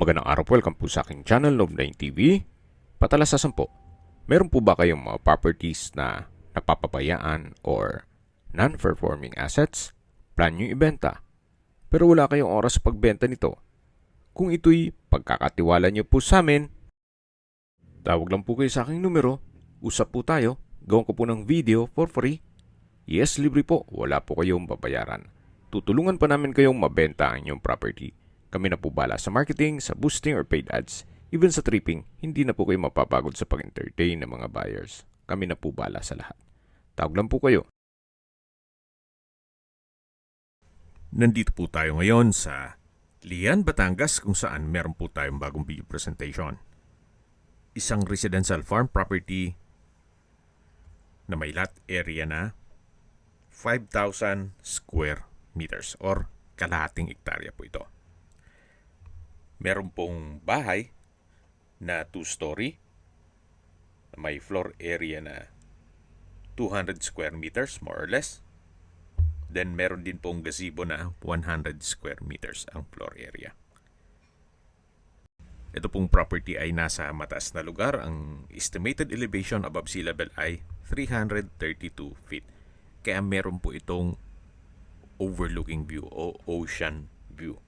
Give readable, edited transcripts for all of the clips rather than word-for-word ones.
Magandang araw po, welcome po sa aking channel, Love9 TV. Patalasasan po, meron po ba kayong mga properties na napapabayaan or non-performing assets? Plan nyo ibenta, pero wala kayong oras sa pagbenta nito. Kung ito'y pagkakatiwala nyo po sa amin, tawag lang po kayo sa aking numero, usap po tayo, gawin ko po ng video for free. Yes, libre po, wala po kayong babayaran. Tutulungan pa namin kayong mabenta ang inyong property. Kami na po bala sa marketing, sa boosting or paid ads. Even sa tripping, hindi na po kayo mapapagod sa pag-entertain ng mga buyers. Kami na po bala sa lahat. Tawag lang po kayo. Nandito po tayo ngayon sa Lian, Batangas kung saan meron po tayong bagong video presentation. Isang residential farm property na may lot area na 5,000 square meters or kalahating hektarya po ito. Meron pong bahay na 2-story, may floor area na 200 square meters more or less. Then meron din pong gazebo na 100 square meters ang floor area. Ito pong property ay nasa mataas na lugar. Ang estimated elevation above sea level ay 332 feet. Kaya meron po itong overlooking view o ocean view.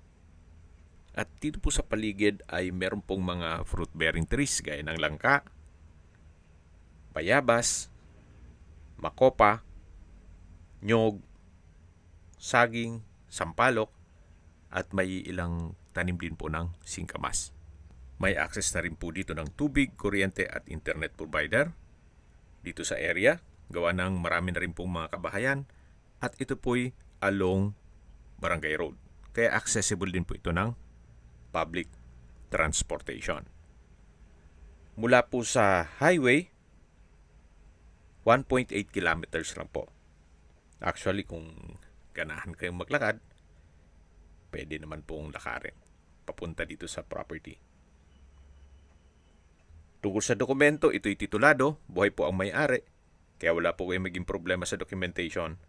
At dito po sa paligid ay meron pong mga fruit-bearing trees gaya ng langka, bayabas, makopa, nyog, saging, sampalok, at may ilang tanim din po ng singkamas. May access na rin po dito ng tubig, kuryente at internet provider dito sa area. Gawa ng marami na rin pong mga kabahayan at ito po'y along Barangay Road. Kaya accessible din po ito ng public transportation. Mula po sa highway, 1.8 kilometers lang po. Actually, kung ganahan kayong maglakad, pwede naman pong lakarin papunta dito sa property. Tungkol sa dokumento, ito'y titulado, buhay po ang may-ari, kaya wala po kayong maging problema sa documentation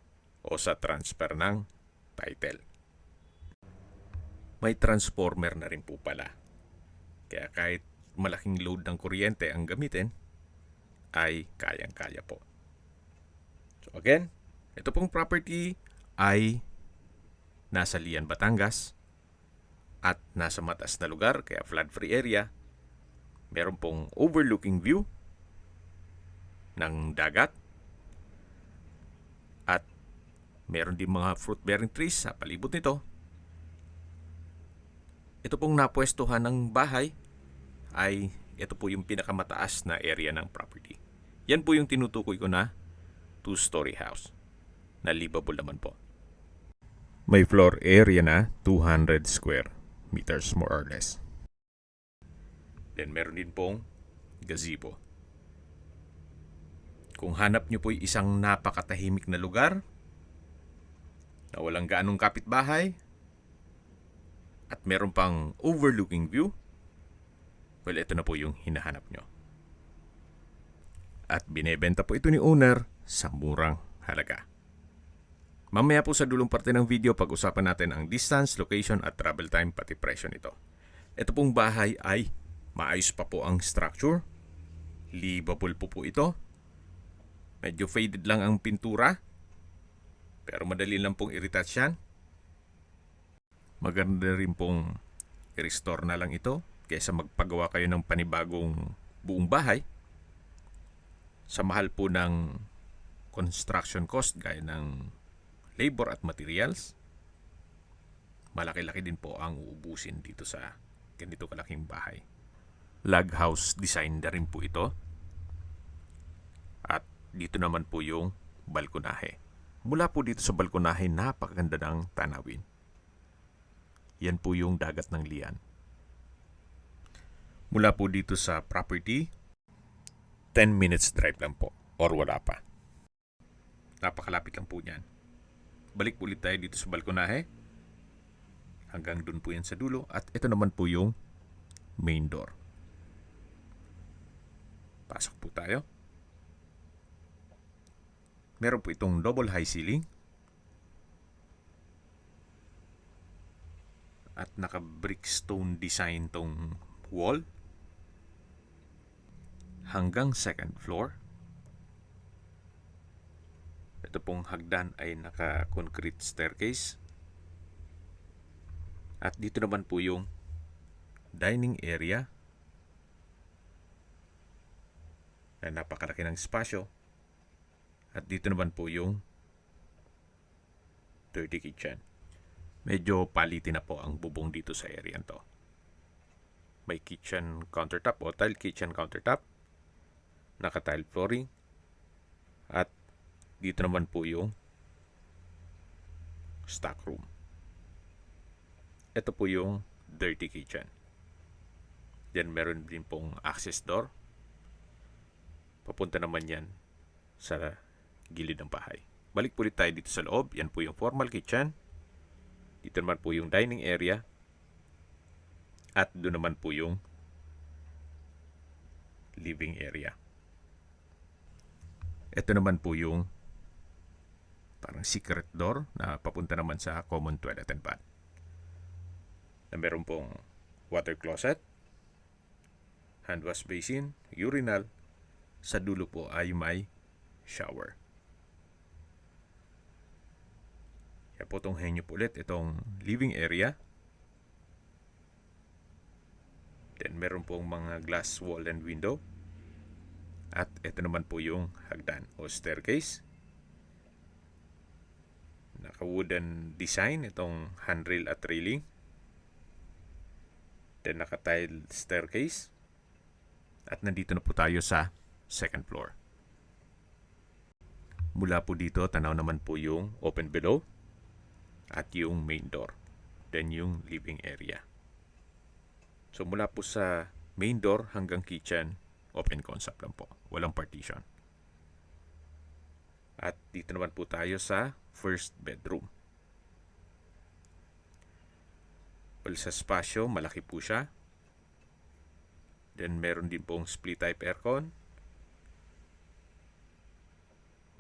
o sa transfer ng title. May transformer na rin po pala. Kaya kahit malaking load ng kuryente ang gamitin, ay kayang-kaya po. So again, ito pong property ay nasa Lian, Batangas at nasa mataas na lugar, kaya flood-free area. Meron pong overlooking view ng dagat at meron din mga fruit-bearing trees sa palibot nito. Ito pong napwestuhan ng bahay ay ito po yung pinakamataas na area ng property. Yan po yung tinutukoy ko na 2-story house na livable naman po. May floor area na 200 square meters more or less. Then meron din pong gazebo. Kung hanap nyo po isang napakatahimik na lugar na walang gaanong kapitbahay at meron pang overlooking view, well, ito na po yung hinahanap nyo. At binebenta po ito ni owner sa murang halaga. Mamaya po sa dulong parte ng video, pag-usapan natin ang distance, location at travel time pati presyo nito. Ito pong bahay ay maayos pa po ang structure. Livable po ito. Medyo faded lang ang pintura, pero madali lang pong i-retouch yan. Maganda rin pong i-restore na lang ito kaysa magpagawa kayo ng panibagong buong bahay. Sa mahal po ng construction cost gaya ng labor at materials, malaki-laki din po ang uubusin dito sa ganito kalaking bahay. Log house design na rin po ito. At dito naman po yung balkonahe. Mula po dito sa balkonahe, napakaganda ng tanawin. Yan po yung dagat ng Lian. Mula po dito sa property, 10 minutes drive lang po or wala pa. Napakalapit lang po niyan. Balik ulit tayo dito sa balkonahe. Hanggang dun po yan sa dulo. At ito naman po yung main door. Pasok po tayo. Meron po itong double high ceiling. At naka-brickstone design tong wall hanggang second floor. Ito pong hagdan ay naka-concrete staircase. At dito naman po yung dining area na napakalaki ng espasyo. At dito naman po yung dirty kitchen. Medyo paliti na po ang bubong dito sa area to. May kitchen countertop o tile kitchen countertop. Naka-tile flooring. At dito naman po yung stock room. Ito po yung dirty kitchen. Then meron din pong access door. Papunta naman yan sa gilid ng bahay. Balik po ulit tayo dito sa loob. Yan po yung formal kitchen. Dito naman po yung dining area. At doon naman po yung living area. Ito naman po yung parang secret door na papunta naman sa common toilet and bath. Na meron pong water closet, hand wash basin, urinal. Sa dulo po ay may shower. Kaya po itong henyo po ulit, itong living area. Then meron pong mga glass wall and window. At ito naman po yung hagdan o staircase. Naka-wooden design itong handrail at railing. Then naka-tile staircase. At nandito na po tayo sa second floor. Mula po dito, tanaw naman po yung open below at yung main door. Then yung living area. So mula po sa main door hanggang kitchen, open concept lang po. Walang partition. At dito naman po tayo sa first bedroom. Well, sa spasyo, malaki po siya. Then meron din pong split type aircon.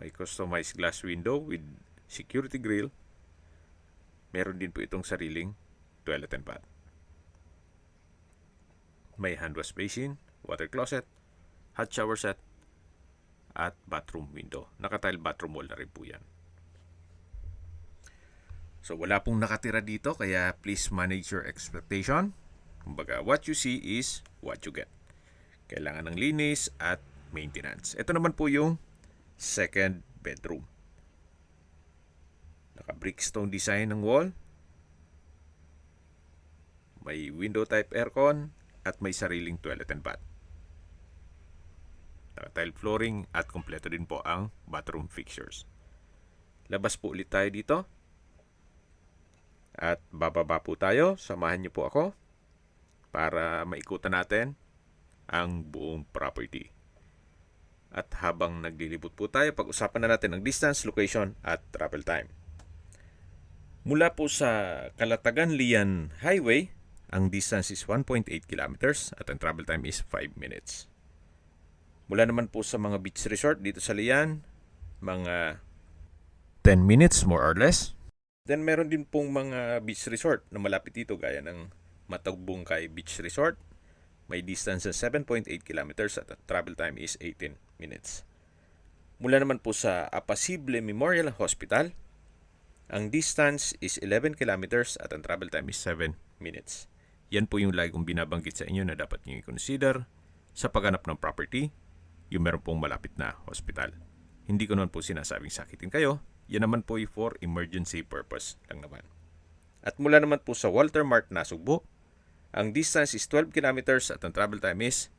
May customized glass window with security grill. Meron din po itong sariling toilet and bath. May hand wash basin, water closet, hot shower set, at bathroom window. Naka-tile bathroom wall na rin po yan. So wala pong nakatira dito, kaya please manage your expectation. Kumbaga, what you see is what you get. Kailangan ng linis at maintenance. Ito naman po yung second bedroom. Naka-brickstone design ng wall. May window type aircon at may sariling toilet and bath. Naka-tile flooring at kompleto din po ang bathroom fixtures. Labas po ulit tayo dito. At bababa po tayo. Samahan niyo po ako para maikutan natin ang buong property. At habang naglilibot po tayo, pag-usapan na natin ang distance, location, at travel time. Mula po sa Calatagan-Lian Highway, ang distance is 1.8 kilometers at ang travel time is 5 minutes. Mula naman po sa mga beach resort dito sa Lian, mga 10 minutes more or less. Then meron din pong mga beach resort na malapit dito gaya ng Matagbungkay Beach Resort. May distance sa 7.8 kilometers at travel time is 18 minutes. Mula naman po sa Apacible Memorial Hospital, ang distance is 11 kilometers at ang travel time is 7 minutes. Yan po yung lagi kong binabanggit sa inyo na dapat nyo i-consider sa paghanap ng property, yung meron pong malapit na hospital. Hindi ko naman po sinasabing sakitin kayo. Yan naman po for emergency purpose lang naman. At mula naman po sa Walter Mart Nasugbu, ang distance is 12 kilometers at ang travel time is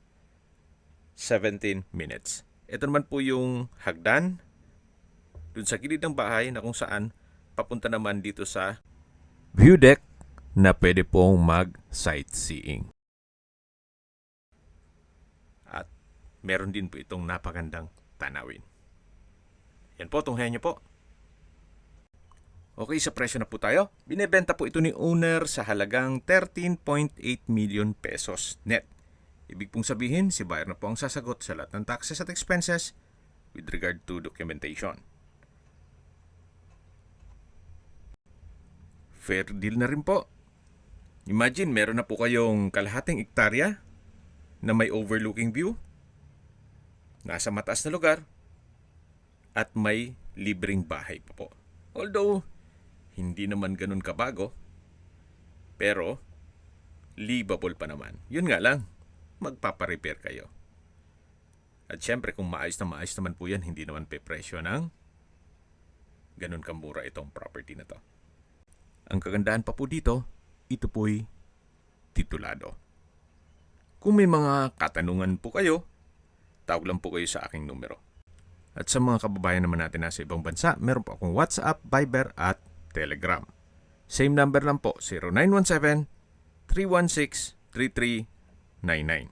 17 minutes. Ito naman po yung hagdan dun sa gilid ng bahay na kung saan papunta naman dito sa view deck na pwede pong mag-sightseeing. At meron din po itong napagandang tanawin. Yan po, tunghayan nyo po. Okay, sa presyo na po tayo. Binebenta po ito ni owner sa halagang 13.8 million pesos net. Ibig pong sabihin, si buyer na po ang sasagot sa lahat ng taxes at expenses with regard to documentation. Fair deal na rin po. Imagine, meron na po kayong kalahating ektarya na may overlooking view, nasa mataas na lugar, at may libreng bahay pa po. Although, hindi naman ganun kabago, pero livable pa naman. Yun nga lang, magpaparepair kayo. At syempre, kung maayos naman po yan, hindi naman pe-presyo ng ganun kamura itong property na to. Ang kagandahan pa po dito, ito po'y titulado. Kung may mga katanungan po kayo, tawag lang po kayo sa aking numero. At sa mga kababayan naman natin nasa ibang bansa, meron po akong WhatsApp, Viber at Telegram. Same number lang po, 0917-316-3399.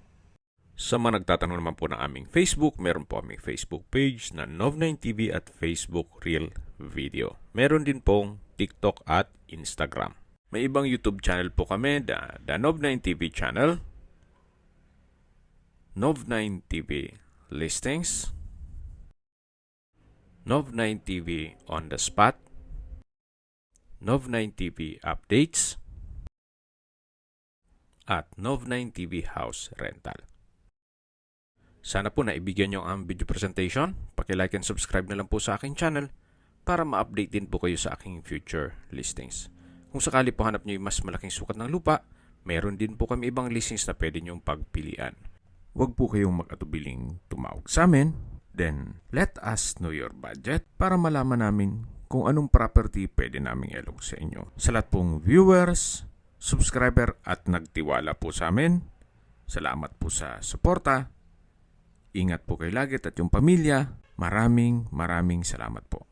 Sa mga nagtatanong naman po ng aming Facebook, meron po aming Facebook page na Nov9TV at Facebook Real Video. Meron din pong TikTok at Instagram. May ibang YouTube channel po kami, the Nov9TV channel, Nov9TV Listings, Nov9TV On The Spot, Nov9TV Updates, at Nov9TV House Rental. Sana po naibigyan nyo ang video presentation. Paki-like and subscribe na lang po sa aking channel para ma-update din po kayo sa aking future listings. Kung sakali po hanap nyo yung mas malaking sukat ng lupa, meron din po kami ibang listings na pwede nyong pagpilian. Huwag po kayong mag-atubiling tumawag sa amin. Then, let us know your budget para malaman namin kung anong property pwede naming ilog sa inyo. Sa lahat pong viewers, subscriber at nagtiwala po sa amin, salamat po sa suporta. Ingat po kayo lagi at yung pamilya. Maraming salamat po.